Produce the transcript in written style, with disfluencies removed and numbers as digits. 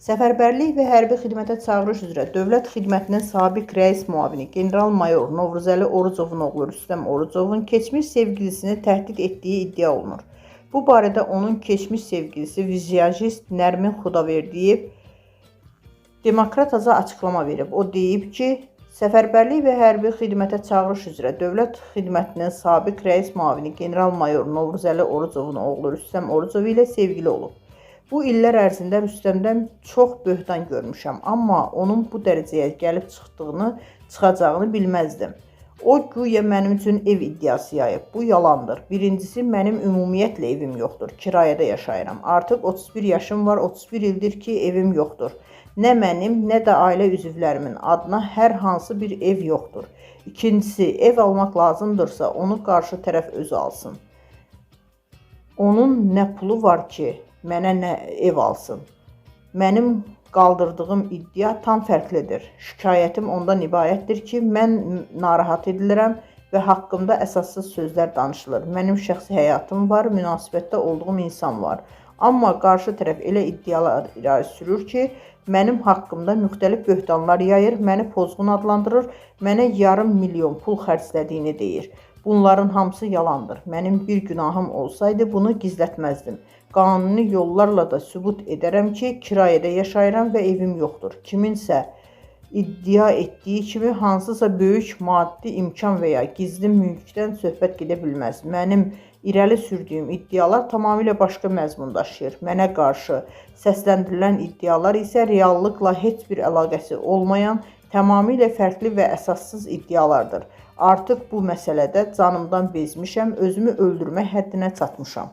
Səfərbərlik və hərbi xidmətə çağırış üzrə Dövlət Xidmətinin sabiq rəis müavini general-mayor Novruzəli Orucovun oğlu Rüstəm Orucovun keçmiş sevgilisini təhdid etdiyi iddia olunur. Bu barədə onun keçmiş sevgilisi vizajist Nərmin Xudaverdiyev Demokrat.az-a açıqlama verib. O deyib ki, Səfərbərlik və hərbi xidmətə çağırış üzrə Dövlət Xidmətinin sabiq rəis müavini general-mayor Novruzəli Orucovun oğlu Rüstəm Orucov ilə sevgili olub. Bu illər ərzində Rüstəmdən çox böhtan görmüşəm, amma onun bu dərəcəyə gəlib çıxacağını bilməzdim. O, güya mənim üçün ev iddiası yayıb. Bu yalandır. Birincisi, mənim ümumiyyətlə evim yoxdur. Kirayədə yaşayıram. Artıq 31 yaşım var, 31 ildir ki, evim yoxdur. Nə mənim, nə də ailə üzvlərimin adına hər hansı bir ev yoxdur. İkincisi, ev almaq lazımdırsa, onu qarşı tərəf özü alsın. Onun nə pulu var ki, mənə nə ev alsın. Mənim qaldırdığım iddia tam fərqlidir. Şikayətim ondan ibarətdir ki, mən narahat edilirəm və haqqımda əsassız sözlər danışılır. Mənim şəxsi həyatım var, münasibətdə olduğum insan var. Amma qarşı tərəf elə iddialar irəli sürür ki, mənim haqqımda müxtəlif böhtanlar yayır, məni pozğun adlandırır, mənə yarım milyon pul xərclədiyini deyir. Bunların hamısı yalandır. Mənim bir günahım olsaydı bunu gizlətməzdim. Qanuni yollarla da sübut edərəm ki, kirayədə yaşayıram və evim yoxdur. Kiminsə iddia etdiyi kimi hansısa böyük maddi imkan və ya gizli mülkdən söhbət gedə bilməz. Mənim irəli sürdüyüm iddialar tamamilə başqa məzmun daşıyır. Mənə qarşı səsləndirilən iddialar isə reallıqla heç bir əlaqəsi olmayan, tamamilə fərqli və əsassız iddialardır. Artıq bu məsələdə canımdan bezmişəm, özümü öldürmək həddinə çatmışam.